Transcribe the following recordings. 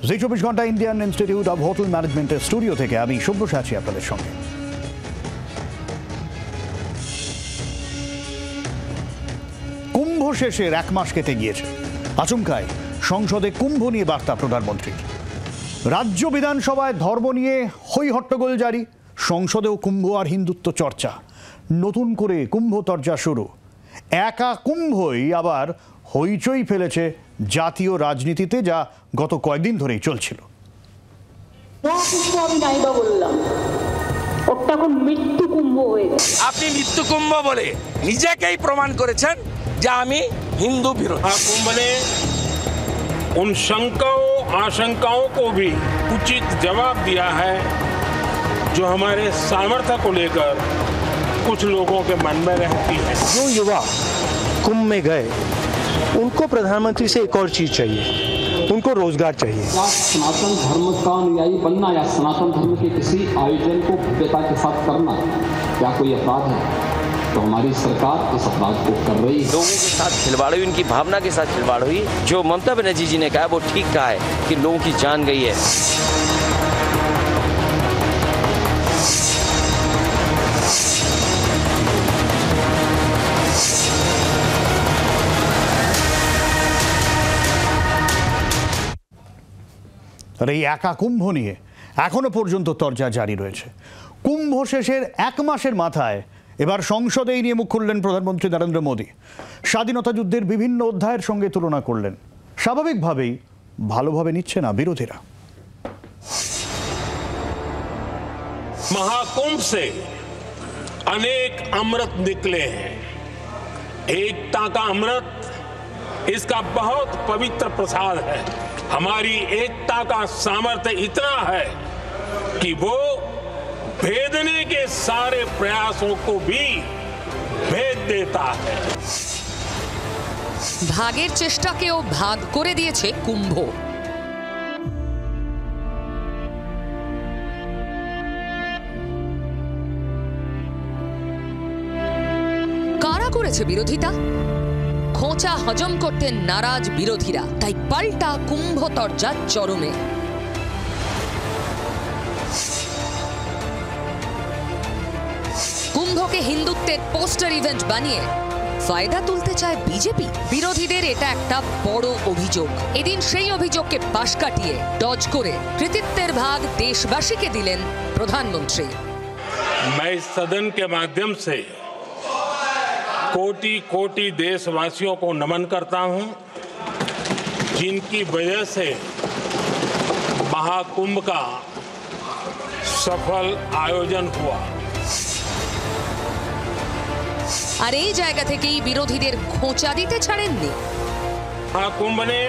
জি 24 ঘন্টা Indian institute of hotel ম্যানেজমেন্টের studio থেকে আমি শুভ্র আছি আপনাদের সঙ্গে। কুম্ভ শেষের এক মাস কেটে গিয়েছে, আচমকায় সংসদে কুম্ভ নিয়ে বার্তা প্রধানমন্ত্রীর। রাজ্য বিধানসভায় ধর্ম নিয়ে হই হট্টগোল জারি, সংসদেও কুম্ভ আর হিন্দুত্ব চর্চা। নতুন করে কুম্ভ তর্জা শুরু। একা কুম্ভই আবার হইচই ফেলেছে জাতীয় রাজনীতিতে, যা গত কয়েকদিন ধরেই চলছিল। আপনি মৃত্যু কুম্ভ বলে নিজেকেই প্রমাণ করেছেন যে আমি হিন্দু বিরোধী। कुंभ ने उन शंकाओं आशंकाओं को भी उचित जवाब दिया है जो हमारे सामर्थ्य को लेकर कुछ लोगों के मन में रहती है। जो युवा कुंभ में गए उनको प्रधानमंत्री से एक और चीज चाहिए, उनको रोजगार चाहिए। सनातन धर्म का अनुयायी बनना या सनातन धर्म के किसी आयोजन को भव्यता के साथ करना क्या कोई अपराध है? तो हमारी सरकार इस अपराध को कर रही है। लोगों के साथ खिलवाड़ हुई, उनकी भावना के साथ खिलवाड़ हुई। जो ममता बनर्जी जी ने कहा वो ठीक कहा है कि लोगों की जान गई है। আর এই একা কুম্ভ নিয়ে এখনো পর্যন্ত তর্জা জারি রয়েছে। কুম্ভ শেষের এক মাসের মাথায় এবার সংসদেই নিয়ে মুখ খুললেন প্রধানমন্ত্রী নরেন্দ্র মোদী। স্বাধীনতা যুদ্ধের বিভিন্ন অধ্যায়ের সঙ্গে তুলনা করলেন। স্বাভাবিকভাবেই ভালোভাবে নিচ্ছে না বিরোধীরা। महाकुंभ से अनेक अमृत निकले हैं। एकता का अमृत इसका बहुत पवित्र प्रसाद है। हमारी एकता का सामर्थ्य इतना है कि वो भेदने के सारे प्रयासों को भी भेद देता है। ভাগের চেষ্টাকেও ভাগ করে দিয়েছে কুম্ভ। কারা করেছে বিরোধিতা? খোঁচা হজম করতে নারাজ বিরোধীরা, তাই পাল্টা কুম্ভ তর্জা চরমে। কুম্ভকে হিন্দুত্বের পোস্টার ইভেন্ট বানিয়ে ফায়দা তুলতে চায় বিজেপি। বিরোধীদের এটা একটা বড় অভিযোগ। এদিন সেই অভিযোগকে পাশ কাটিয়ে ডজ করে কৃতিত্বের ভাগ দেশবাসীকে দিলেন প্রধানমন্ত্রী। मैं इस सदन के माध्यम से कोटि कोटि देशवासियों को नमन करता हूं, जिनकी वजह से महाकुंभ का सफल आयोजन हुआ। আর এই জায়গা থেকেই বিরোধীদের খোঁচা দিতে ছাড়েননি। महाकुंभ ने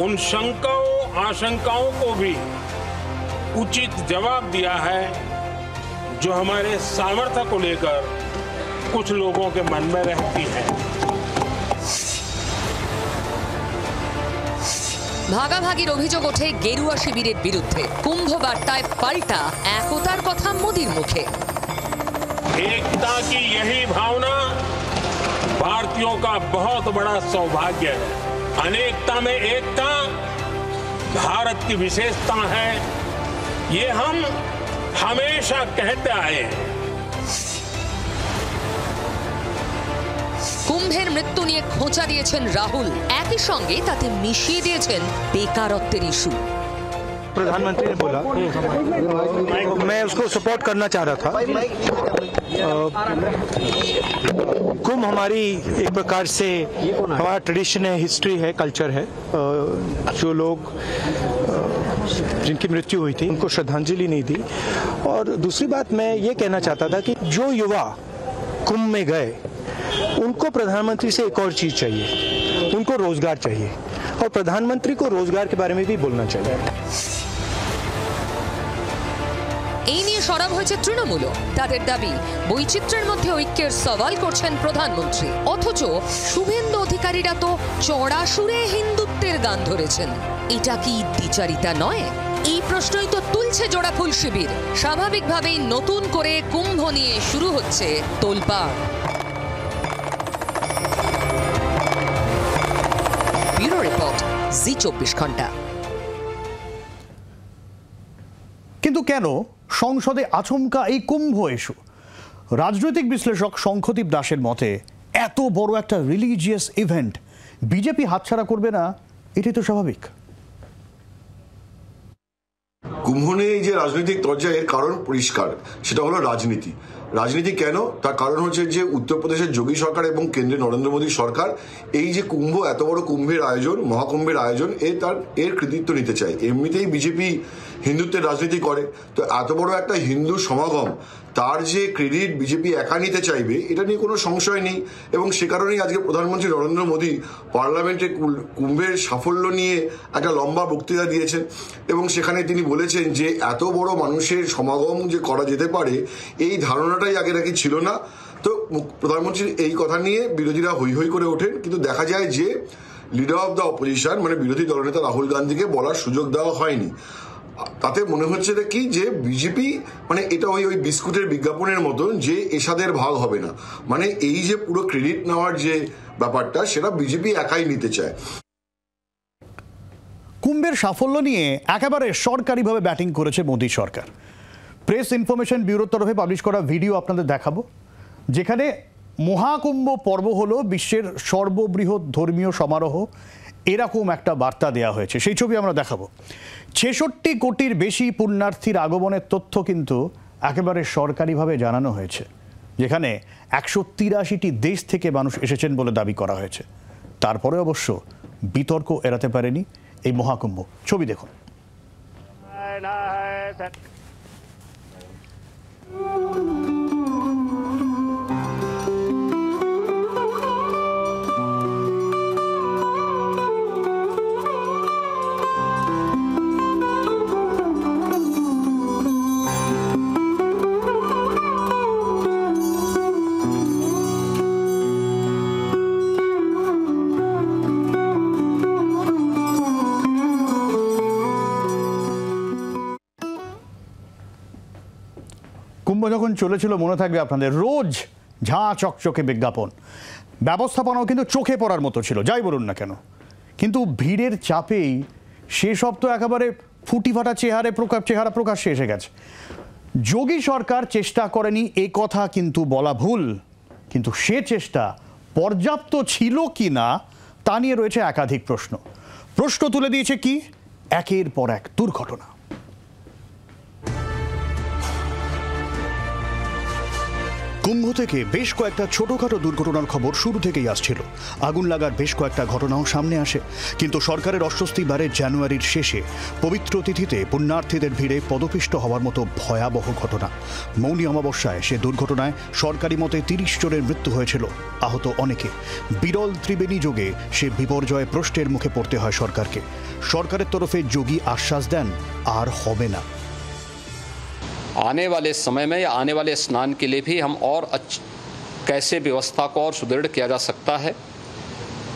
उन शंकाओं आशंकाओं को भी उचित जवाब दिया है जो हमारे सामर्थ्य को लेकर कुछ लोगों के मन में रहती है। ভাগাভাগির অভিযোগ ওঠে গেরুয়া শিবিরের বিরুদ্ধে। কুম্ভ বার্তায় পাল্টা একতার কথা মোদির মুখে। एकता की यही भावना भारतीयों का बहुत बड़ा सौभाग्य है। अनेकता में एकता भारत की विशेषता है, ये हम हमेशा कहते आए हैं। কুম্ভের মৃত্যু নিয়ে খোঁচা দিয়েছেন রাহুল, একই সঙ্গে তাতে মিশিয়ে দিয়েছেন বেকারত্বের ইস্যু। प्रधानमंत्री ने बोला, मैं उसको सपोर्ट करना चाह रहा था। कुंभ हमारी एक प्रकार से हमारा ट्रेडिशन है, हिस्ट्री है, कल्चर है। जो लोग जिनकी मृत्यु हुई थी उनको श्रद्धांजलि नहीं दी। और दूसरी बात मैं ये कहना चाहता था कि जो युवा कुंभ में गए उनको प्रधानमंत्री से एक और चीज चाहिए, उनको रोजगार चाहिए। और प्रधानमंत्री को रोजगार के बारे में भी बोलना चाहिए। এই নিয়ে সরব হয়েছে তৃণমূল। তাদের দাবি, বৈচিত্র্যের মধ্যে ঐক্যের সওয়াল করছেন প্রধানমন্ত্রী, অথচ শুভেন্দু অধিকারীরা তো চড়া সুরে হিন্দুত্বের গান ধরেছেন। এটা কি দ্বিচারিতা নয়? এই প্রশ্নই তো তুলছে জোড়াফুল শিবির। স্বাভাবিকভাবেই নতুন করে কুম্ভ নিয়ে শুরু হচ্ছে তোলপাড়। ব্যুরো রিপোর্ট, জি 24 ঘন্টা। কেন সংসদে আচমকা এই কুম্ভ ইস্যু? রাজনৈতিক বিশ্লেষক শঙ্খদীপ দাসের মতে এত বড় একটা রিলিজিয়াস ইভেন্ট বিজেপি হাতছাড়া করবে না, এটাই তো স্বাভাবিক। কুম্ভ নিয়ে এই যে রাজনৈতিক তরজা, এর কারণ পরিষ্কার, সেটা হলো রাজনীতি। রাজনীতি কেন? তার কারণ হচ্ছে যে উত্তরপ্রদেশের যোগী সরকার এবং কেন্দ্রে নরেন্দ্র মোদী সরকার এই যে কুম্ভ, এত বড় কুম্ভের আয়োজন, মহাকুম্ভের আয়োজন, এর কৃতিত্ব নিতে চায়। এমনিতেই বিজেপি হিন্দুত্বের রাজনীতি করে, তো এত বড় একটা হিন্দু সমাগম, তার যে ক্রেডিট বিজেপি একা নিতে চাইবে এটা নিয়ে কোনো সংশয় নেই। এবং সে কারণেই আজকে প্রধানমন্ত্রী নরেন্দ্র মোদী পার্লামেন্টে কুম্ভের সাফল্য নিয়ে একটা লম্বা বক্তৃতা দিয়েছেন এবং সেখানে তিনি বলেছেন যে এত বড় মানুষের সমাগম যে করা যেতে পারে এই ধারণাটাই আগে নাকি ছিল না। তো প্রধানমন্ত্রীর এই কথা নিয়ে বিরোধীরা হৈ হৈ করে ওঠেন, কিন্তু দেখা যায় যে লিডার অফ দ্য অপোজিশন মানে বিরোধী দলনেতা রাহুল গান্ধীকে বলার সুযোগ দেওয়া হয়নি। তাতে মনে হচ্ছে কি যে বিজেপি মানে এটা ওই বিস্কুটের বিজ্ঞাপনের মতন যে এসাদের ভাগ হবে না, মানে এই যে পুরো ক্রেডিট নেওয়ার যে ব্যাপারটা সেটা বিজেপি একাই নিতে চায়। কুম্ভের সাফল্য নিয়ে একেবারে সরকারিভাবে ব্যাটিং করেছে মোদী সরকার। প্রেস ইনফরমেশন ব্যুরোর তরফে পাবলিশ করা ভিডিও আপনাদের দেখাবো, যেখানে মহাকুম্ভ পর্ব হলো বিশ্বের সর্ববৃহৎ ধর্মীয় সমারোহ, এরকম একটা বার্তা দেওয়া হয়েছে। সেই ছবি আমরা দেখাবো। ৬৬ কোটির বেশি পুণ্যার্থীর আগমনের তথ্য কিন্তু একেবারে সরকারিভাবে জানানো হয়েছে, যেখানে ১৮৩টি দেশ থেকে মানুষ এসেছেন বলে দাবি করা হয়েছে। তারপরে অবশ্য বিতর্ক এড়াতে পারেনি এই মহাকুম্ভ। ছবি দেখুন। কুম্ভ যখন চলেছিল মনে থাকবে আপনাদের, রোজ ঝাঁ চকচকে বিজ্ঞাপন, ব্যবস্থাপনাও কিন্তু চোখে পড়ার মতো ছিল, যাই বলুন না কেন। কিন্তু ভিড়ের চাপেই সেসব তো একেবারে ফুটিফাটা চেহারা প্রকাশ্যে এসে গেছে। যোগী সরকার চেষ্টা করেনি এ কথা কিন্তু বলা ভুল, কিন্তু সে চেষ্টা পর্যাপ্ত ছিল কি না তা নিয়ে রয়েছে একাধিক প্রশ্ন তুলে দিয়েছে কি একের পর এক দুর্ঘটনা। কুম্ভ থেকে বেশ কয়েকটা ছোটখাটো দুর্ঘটনার খবর শুরু থেকেই আসছিল। আগুন লাগার বেশ কয়েকটা ঘটনাও সামনে আসে, কিন্তু সরকারের অস্বস্তি বাড়ে জানুয়ারির শেষে। পবিত্র তিথিতে পুণ্যার্থীদের ভিড়ে পদপিষ্ট হওয়ার মতো ভয়াবহ ঘটনা। মৌনী অমাবস্যায় সে দুর্ঘটনায় সরকারি মতে ৩০ জনের মৃত্যু হয়েছিল, আহত অনেকে। বিরল ত্রিবেণী যোগে সে বিপর্যয় প্রশ্নের মুখে পড়তে হয় সরকারকে। সরকারের তরফে যোগী আশ্বাস দেন আর হবে না। आने वाले समय में या आने वाले स्नान के लिए भी हम और कैसे व्यवस्था को और सुदृढ़ किया जा सकता है,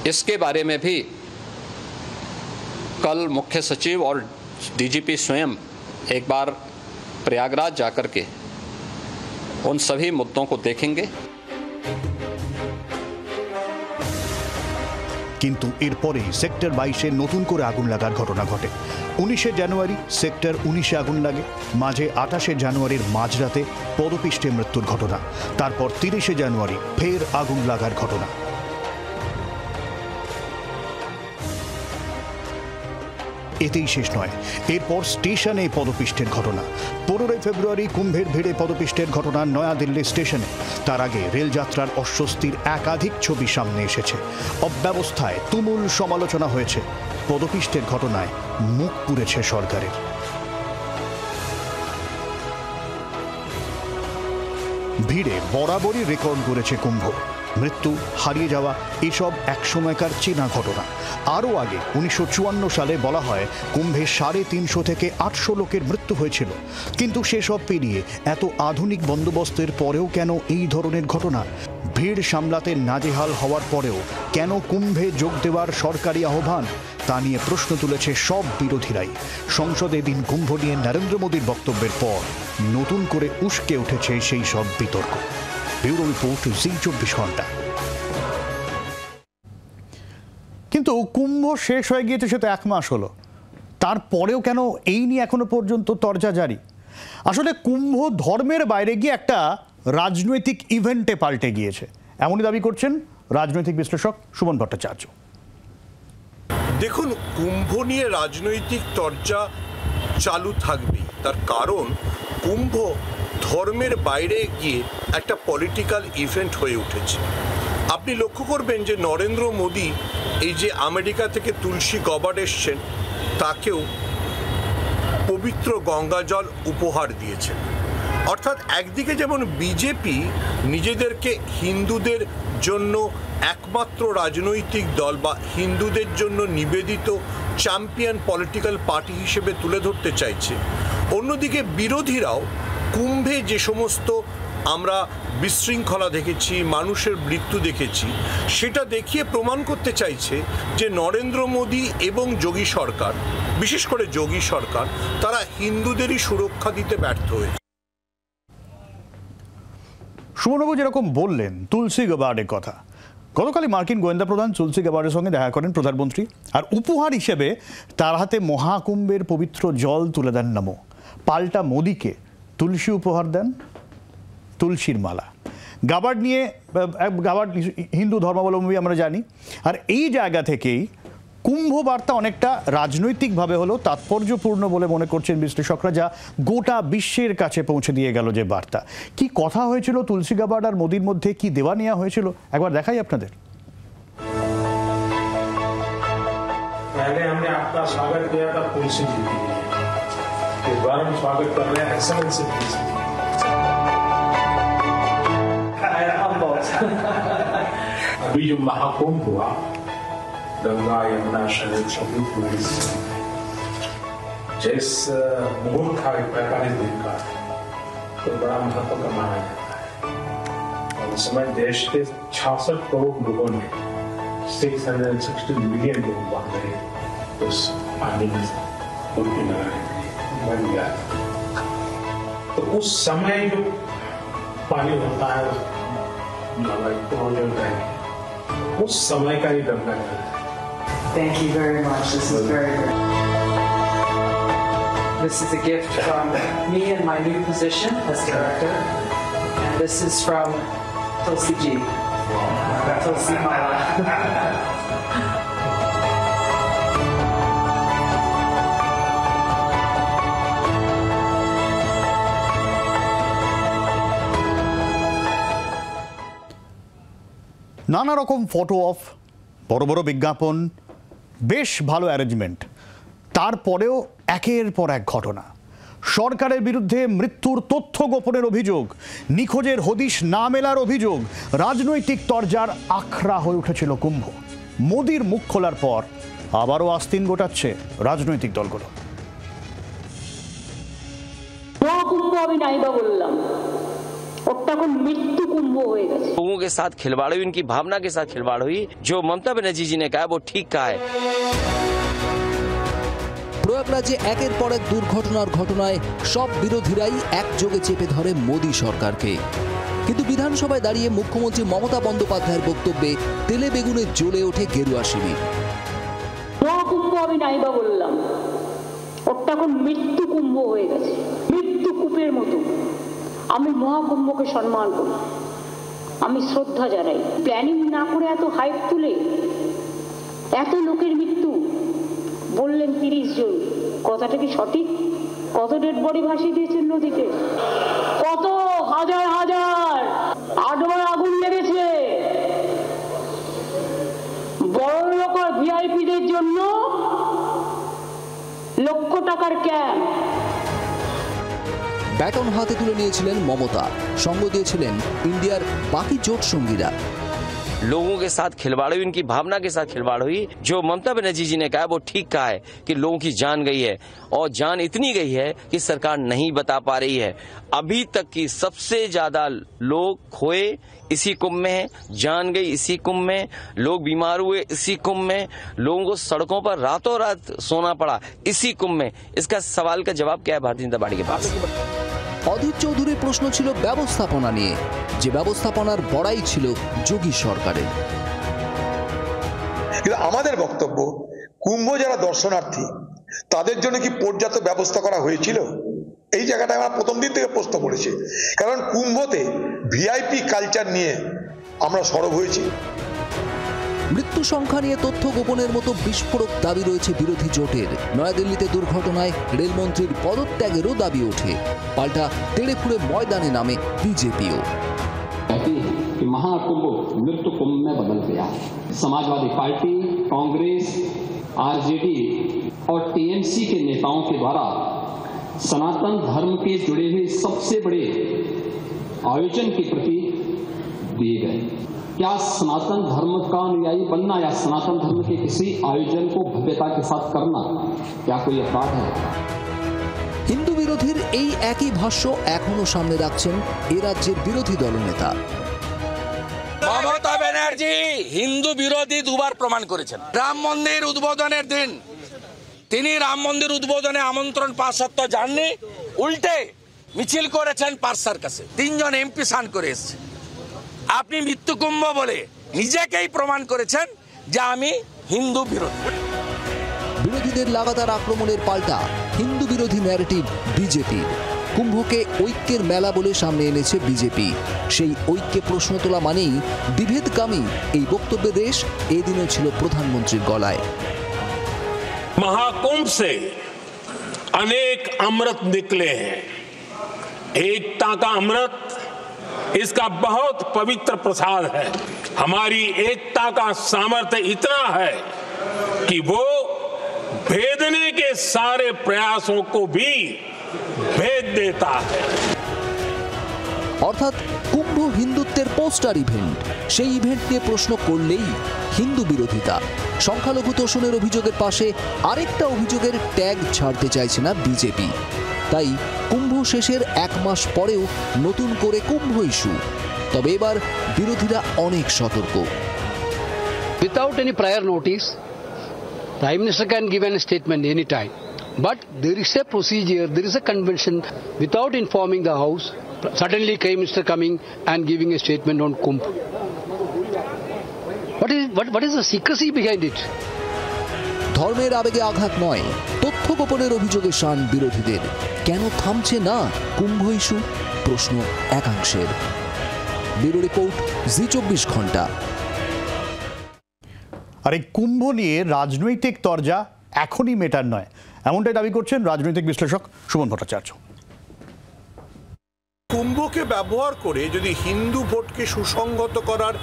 इसके बारे में भी कल मुख्य सचिव और डीजीपी स्वयं एक बार प्रयागराज जाकर के उन सभी मुद्दों को देखेंगे। কিন্তু এরপরেই সেক্টর 22-এ নতুন করে আগুন লাগার ঘটনা ঘটে। 19শে জানুয়ারি সেক্টর 19-এ আগুন লাগে, মাঝে 28শে জানুয়ারির মাঝরাতে পদপিষ্টে মৃত্যুর ঘটনা, তারপর 30শে জানুয়ারি ফের আগুন লাগার ঘটনা। এতেই শেষ নয়, এরপর স্টেশনে পদপিষ্টের ঘটনা। 15 ফেব্রুয়ারি কুম্ভের ভিড়ে পদপিষ্টের ঘটনা নয়াদিল্লি স্টেশনে। তার আগে রেলযাত্রার অস্বস্তির একাধিক ছবি সামনে এসেছে। অব্যবস্থায় তুমুল সমালোচনা হয়েছে। পদপিষ্টের ঘটনায় মুখ পুড়েছে সরকারের। ভিড়ে বরাবরই রেকর্ড করেছে কুম্ভ। মৃত্যু, হারিয়ে যাওয়া এসব একসময়কার চেনা ঘটনা। আরও আগে 1954 সালে বলা হয় কুম্ভে 350 থেকে 800 লোকের মৃত্যু হয়েছিল। কিন্তু সেসব পেরিয়ে এত আধুনিক বন্দোবস্তের পরেও কেন এই ধরনের ঘটনা? ভিড় সামলাতে নাজেহাল হওয়ার পরেও কেন কুম্ভে যোগ দেওয়ার সরকারি আহ্বান? তা নিয়ে প্রশ্ন তুলেছে সব বিরোধীরাই। সংসদে দিন কুম্ভ নিয়ে নরেন্দ্র মোদীর বক্তব্যের পর নতুন করে উস্কে উঠেছে সেই সব বিতর্ক। ব্যুরো রিপোর্ট, জি 24 ঘন্টা। কিন্তু কুম্ভ শেষ হয়ে গিয়েছে সে তো 1 মাস হলো, তারপরেও কেন এই নিয়ে এখনো পর্যন্ত তরজা জারি? আসলে কুম্ভ ধর্মের বাইরে গিয়ে একটা রাজনৈতিক ইভেন্টে পাল্টে গিয়েছে, এমনই দাবি করছেন রাজনৈতিক বিশ্লেষক সুমন ভট্টাচার্য। দেখুন, কুম্ভ নিয়ে রাজনৈতিক চর্চা চালু থাকবেই। তার কারণ কুম্ভ ধর্মের বাইরে গিয়ে একটা পলিটিক্যাল ইভেন্ট হয়ে উঠেছে। আপনি লক্ষ্য করবেন যে নরেন্দ্র মোদী এই যে আমেরিকা থেকে তুলসী গবাড এসছেন, তাকেও পবিত্র গঙ্গা জল উপহার দিয়েছেন। অর্থাৎ একদিকে যেমন বিজেপি নিজেদেরকে হিন্দুদের জন্য একমাত্র রাজনৈতিক দল বা হিন্দুদের জন্য নিবেদিত চ্যাম্পিয়ন পলিটিক্যাল পার্টি হিসেবে তুলে ধরতে চাইছে, অন্যদিকে বিরোধীরাও কুম্ভে যে সমস্ত আমরা বিশৃঙ্খলা দেখেছি, মানুষের মৃত্যু দেখেছি, সেটা দেখিয়ে প্রমাণ করতে চাইছে যে নরেন্দ্র মোদী এবং যোগী সরকার, বিশেষ করে যোগী সরকার, তারা হিন্দুদেরই সুরক্ষা দিতে ব্যর্থ হয়েছে। সুমনবাবু যেরকম বললেন তুলসী গবার্ডের কথা, গতকালই মার্কিন গোয়েন্দা প্রধান তুলসী গবার্ডের সঙ্গে দেখা করেন প্রধানমন্ত্রী, আর উপহার হিসেবে তার হাতে মহাকুম্ভের পবিত্র জল তুলে দেন নমো। পাল্টা মোদীকে তুলসী উপহার দেন, তুলসীর মালা। গাবার্ড নিয়ে, গাবার্ড হিন্দু ধর্মাবলম্বী আমরা জানি, আর এই জায়গা থেকেই কুম্ভ বার্তা অনেকটা রাজনৈতিকভাবে হলো তাৎপর্যপূর্ণ বলে মনে করছেন বিশ্লেষকরা, যা গোটা বিশ্বের কাছে পৌঁছে দিয়ে গেল যে বার্তা। কি কথা হয়েছিল তুলসী গাবার্ড আর মোদির মধ্যে, কি দেওয়া নেওয়া হয়েছিল, একবার দেখাই আপনাদের। पहले हमने आपका स्वागत किया था तुलसी जी के लिए, इस बार हम स्वागत कर रहे हैं एक्सेलेंसी तुलसी जी। अभी जो महाकुंभ हुआ, गंगा यमुना शरद सभी पूरी, जिस मुहूर्त था 45 दिन का, तो बड़ा महत्व का माना जाता है। और उस समय देश के 66 करोड़ लोगों ने 660 मिलियन लोग भाग रहे उस पानी में डुबकी लगाने के लिए, बन गया। तो उस समय जो पानी होता है उस समय का ही गंगा जल है। Thank you very much. This is very good. This is a gift from me in my new position as director, and this is from Tulsi Ji. Tulsi Mala. নানা রকম ফটো অফ, বড় বড় বিজ্ঞাপন, বেশ ভালো অ্যারেঞ্জমেন্ট, তারপরেও একের পর এক ঘটনা। সরকারের বিরুদ্ধে মৃত্যুর তথ্য গোপনের অভিযোগ, নিখোঁজের হদিশ না মেলার অভিযোগ, রাজনৈতিক তরজার আখড়া হয়ে উঠেছিল কুম্ভ। মোদির মুখ খোলার পর আবারও আস্তিন গোটাচ্ছে রাজনৈতিক দলগুলো। কুম্ভ আমি নাইবা বললাম, लोगों के साथ खिलवाड़ हुई, उनकी भावना के साथ खिलवाड़ हुई। जो ममता बनर्जी जी ने कहा वो ठीक कहा है। প্রয়াগরাজে একের পর এক দুর্ঘটনার ঘটনায় সব বিরোধীরাই একযোগে চেপে ধরে মোদী সরকারকে, কিন্তু বিধানসভায় দাঁড়িয়ে মুখ্যমন্ত্রী মমতা বন্দ্যোপাধ্যায়ের বক্তব্যে তেলে বেগুনে জ্বলে ওঠে গেরুয়া শিবির। কুম্ভ আমি নাইবা বললাম, ওটা এখন মৃত্যু কুম্ভ হয়ে গেছে, মৃত্যু কূপের মতো। আমি মহাকুম্ভকে সম্মান করি, আমি শ্রদ্ধা জানাই। প্ল্যানিং না করে এত হাইপ তুলে এত লোকের মৃত্যু বললেন 30 জন, কথাটা কি সঠিক? কত ডেড বডি ভাসিয়ে দিয়েছেন নদীতে, কত হাজার হাজার, 8 বার আগুন লেগেছে। বড় লোক আর ভিআইপিদের জন্য লক্ষ টাকার ক্যাম্প। ব্যাটন হাতে তুলে নিয়েছিলেন মমতা, সঙ্গ দিয়েছিলেন ইন্ডিয়ার বাকি জোট সঙ্গীরা। लोगों के साथ खिलवाड़ हुई, उनकी भावना के साथ खिलवाड़ हुई। जो ममता बनर्जी जी ने कहा वो ठीक कहा है कि लोगों की जान गई है, और जान इतनी गई है कि सरकार नहीं बता पा रही है। अभी तक की सबसे ज्यादा लोग खोए इसी कुंभ में है, जान गई इसी कुंभ में, लोग बीमार हुए इसी कुंभ में, लोगों को सड़कों पर रातों रात सोना पड़ा इसी कुंभ में। इसका सवाल का जवाब क्या है भारतीय जनता पार्टी के पास? অধীর চৌধুরীর প্রশ্ন ছিল ব্যবস্থাপনা নিয়ে, যে ব্যবস্থাপনার বড়াই ছিল যোগী সরকারের। কিন্তু আমাদের বক্তব্য, কুম্ভ যারা দর্শনার্থী তাদের জন্য কি পর্যাপ্ত ব্যবস্থা করা হয়েছিল? এই জায়গাটা আমরা প্রথম দিন থেকে প্রশ্ন করেছি, কারণ কুম্ভতে ভিআইপি কালচার নিয়ে আমরা সরব হয়েছি। মৃত্যু সংখ্যা নিয়ে তথ্য গোপনের মতো বিস্ফোরক দাবি রয়েছে বিরোধী জোটের। নয়াদিল্লিতে দুর্ঘটনায় রেলমন্ত্রীর পদত্যাগেরও দাবি ওঠে। পাল্টা তেড়েফুড়ে ময়দানে নামে বিজেপিও। महाकुंभ मृत्यु कुंभ में बदल गया। समाजवादी पार्टी, कांग्रेस, आरजेडी और टीएमसी के नेताओं के द्वारा सनातन धर्म के जुड़े हुए सबसे बड़े आयोजन के प्रति दिए गए। क्या सनातन धर्म का अनुयायी बनना या सनातन धर्म के किसी आयोजन को भव्यता के साथ करना क्या कोई अपराध है? হিন্দু বিরোধীর এই একই ভাষ্য এখনো সামনে রাখছেন এ রাজ্যের বিরোধী দলনেতা। মমতা ব্যানার্জি হিন্দু বিরোধী দুবার প্রমাণ করেছেন। রাম মন্দির উদ্বোধনের দিন তিনি রাম মন্দির উদ্বোধনে আমন্ত্রণ পাওয়া সত্ত্বেও যাননি, উল্টে মিছিল করেছেন পার্ক সার্কাসে। 3 জন এমপি স্নান করে এসেছে। আপনি মৃত্যুকুম্ভ বলে নিজেকেই প্রমাণ করেছেন যে আমি হিন্দু বিরোধী। বিরোধীদের লাগাতার আক্রমণের পাল্টা হিন্দু বিরোধী ন্যারেটিভ বিজেপির। কুম্ভকে ঐক্যের মেলা বলে সামনে এনেছে বিজেপি। সেই ঐক্যে প্রশ্ন তোলা মানেই বিভেদকামী এই বক্তব্যের রেশ এদিনও ছিল প্রধানমন্ত্রীর গলায়। महाकुंभ से अनेक अमृत निकले हैं। एकता का अमृत इसका बहुत पवित्र प्रसाद है। हमारी एकता का सामर्थ्य इतना है कि वो भेदने के सारे प्रयासों को भी भेद देता है। অর্থাৎ কুম্ভ হিন্দুত্বের পোস্টার ইভেন্ট। সেই ইভেন্ট নিয়ে প্রশ্ন করলেই হিন্দু বিরোধিতা। সংখ্যালঘু তোষণের অভিযোগের পাশে আরেকটা অভিযোগের ট্যাগ ছাড়তে চাইছে না বিজেপি। তাই কুম্ভ শেষের 1 মাস পরেও নতুন করে কুম্ভ ইস্যু। তবে এবার বিরোধীরা অনেক সতর্ক। Without any prior notice, Prime Minister can give a statement any time. But there is a procedure, there is a convention. Without informing the House, suddenly Prime Minister coming and giving a statement on Kumbh. What is the secrecy behind it? ধর্মের আবেগে আঘাত নয়, তথ্য গোপনের অভিযোগে শান বিরোধীদের। কেন থামছে না কুম্ভ ইস্যু? প্রশ্ন একাংশের। ব্যুরো রিপোর্ট, জি24 ঘন্টা। আর এই কুম্ভ নিয়ে রাজনৈতিক তরজা এখনই মেটার নয়, এমনটাই দাবি করছেন রাজনৈতিক বিশ্লেষক সুমন ভট্টাচার্য। কুম্ভকে ব্যবহার করে যদি হিন্দু ভোটকে সুসংগত করার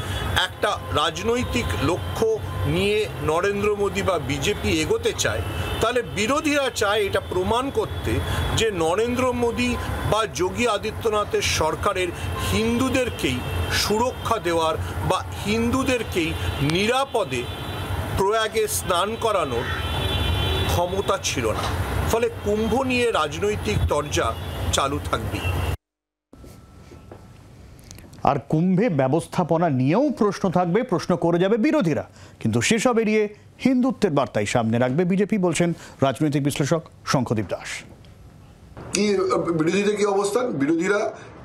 একটা রাজনৈতিক লক্ষ্য নিয়ে নরেন্দ্র মোদী বা বিজেপি এগোতে চায়, তাহলে বিরোধীরা চায় এটা প্রমাণ করতে যে নরেন্দ্র মোদী বা যোগী আদিত্যনাথের সরকারের হিন্দুদেরকেই সুরক্ষা দেওয়ার বা হিন্দুদেরকেই নিরাপদে প্রয়াগে স্নান করানোর ক্ষমতা ছিল না। ফলে কুম্ভ নিয়ে রাজনৈতিক তরজা চালু থাকবে। আর কুম্ভে ব্যবস্থাপনা নিয়েও প্রশ্ন থাকবে, প্রশ্ন করে যাবে বিরোধীরা। কিন্তু সেসব এড়িয়ে হিন্দুত্বের বার্তাই সামনে রাখবে বিজেপি, বলছেন রাজনৈতিক বিশ্লেষক শঙ্খদীপ দাস। কি বিরোধীদের কি অবস্থান? বিরোধীরা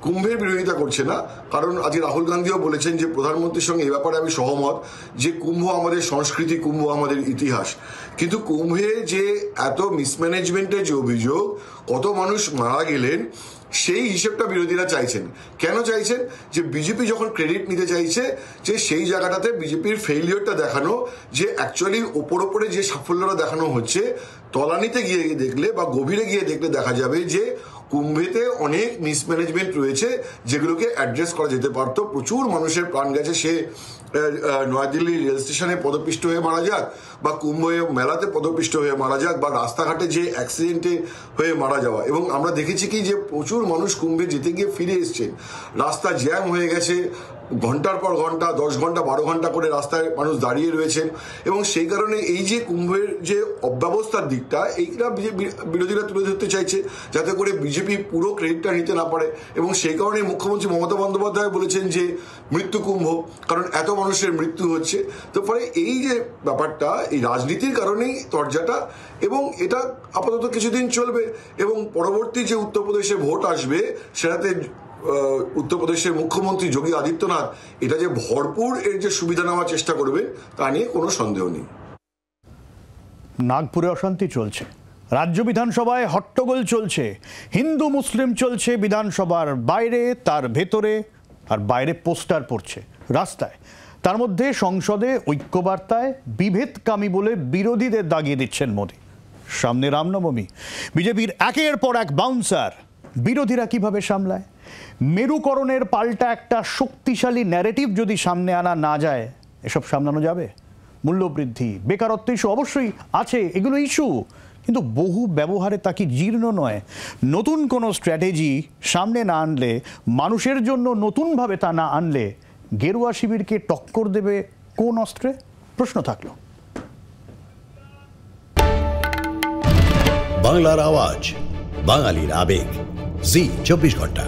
কুম্ভের বিরোধিতা করছে না, কারণ আজকে রাহুল গান্ধীও বলেছেন যে প্রধানমন্ত্রীর সঙ্গে এ ব্যাপারে আমি সহমত যে কুম্ভ আমাদের সংস্কৃতি, কুম্ভ আমাদের ইতিহাস। কিন্তু কুম্ভে যে এত মিসম্যানেজমেন্টের যে অভিযোগ, কত মানুষ মারা গেলেন, সেই হিসেবটা বিরোধীরা চাইছেন। কেন চাইছেন? যে বিজেপি যখন ক্রেডিট নিতে চাইছে, যে সেই জায়গাটাতে বিজেপির ফেইলিয়রটা দেখানো, যে অ্যাকচুয়ালি ওপরে যে সাফল্যটা দেখানো হচ্ছে, তলানিতে গিয়ে দেখলে বা গভীরে গিয়ে দেখলে দেখা যাবে যে কুম্ভেতে অনেক মিসম্যানেজমেন্ট রয়েছে, যেগুলোকে অ্যাড্রেস করা যেতে পারত। প্রচুর মানুষের প্রাণ গেছে, সে নয়াদিল্লি রেল স্টেশনে পদপিষ্ট হয়ে মারা যাক, বা কুম্ভ মেলাতে পদপিষ্ট হয়ে মারা যাক, বা রাস্তাঘাটে যে অ্যাক্সিডেন্টে হয়ে মারা যাওয়া। এবং আমরা দেখেছি কি যে প্রচুর মানুষ কুম্ভে যেতে গিয়ে ফিরে এসছেন, রাস্তা জ্যাম হয়ে গেছে, ঘন্টার পর ঘন্টা, 10 ঘন্টা 12 ঘন্টা করে রাস্তায় মানুষ দাঁড়িয়ে রয়েছেন। এবং সেই কারণে এই যে কুম্ভের যে অব্যবস্থার দিকটা, এইটা বিরোধীরা তুলে ধরতে চাইছে, যাতে করে বিজেপি পুরো ক্রেডিটটা নিতে না পারে। এবং সেই কারণে মুখ্যমন্ত্রী মমতা বন্দ্যোপাধ্যায় বলেছেন যে মৃত্যু কুম্ভ, কারণ এত মানুষের মৃত্যু হচ্ছে। তো ফলে এই যে ব্যাপারটা, এই রাজনীতির কারণেই তরজাটা, এবং এটা আপাতত কিছুদিন চলবে। এবং পরবর্তী যে উত্তরপ্রদেশে ভোট আসবে, সেটাতে উত্তরপ্রদেশের মুখ্যমন্ত্রী যোগী আদিত্যনাথ এটা যে ভরপুর এর যে সুবিধা নেওয়ার চেষ্টা করবে, তা নিয়ে কোনো সন্দেহ নেই। নাগপুরে অশান্তি চলছে, রাজ্য বিধানসভায় হট্টগোল চলছে, হিন্দু মুসলিম চলছে বিধানসভার বাইরে, তার ভেতরে, আর বাইরে পোস্টার পড়ছে রাস্তায়। তার মধ্যে সংসদে ঐক্যবার্তায় বিভেদকামী বলে বিরোধীদের দাগিয়ে দিচ্ছেন মোদী। সামনে রামনবমী, বিজেপির একের পর এক বাউন্সার, বিরোধীরা কিভাবে সামলায়? মেরুকরণের পাল্টা একটা শক্তিশালী ন্যারেটিভ যদি সামনে আনা না যায়, এসব সামলানো যাবে? মূল্যবৃদ্ধি, বেকারত্ব ইস্যু অবশ্যই আছে, এগুলো ইস্যু, কিন্তু বহু ব্যবহারে তা কি জীর্ণ নয়? নতুন কোনো স্ট্র্যাটেজি সামনে না আনলে, মানুষের জন্য নতুনভাবে তা না আনলে, গেরুয়া শিবিরকে টক্কর দেবে কোন অস্ত্রে? প্রশ্ন থাকলো। বাংলার আওয়াজ, বাঙালির আবেগ, জি 24 ঘন্টা।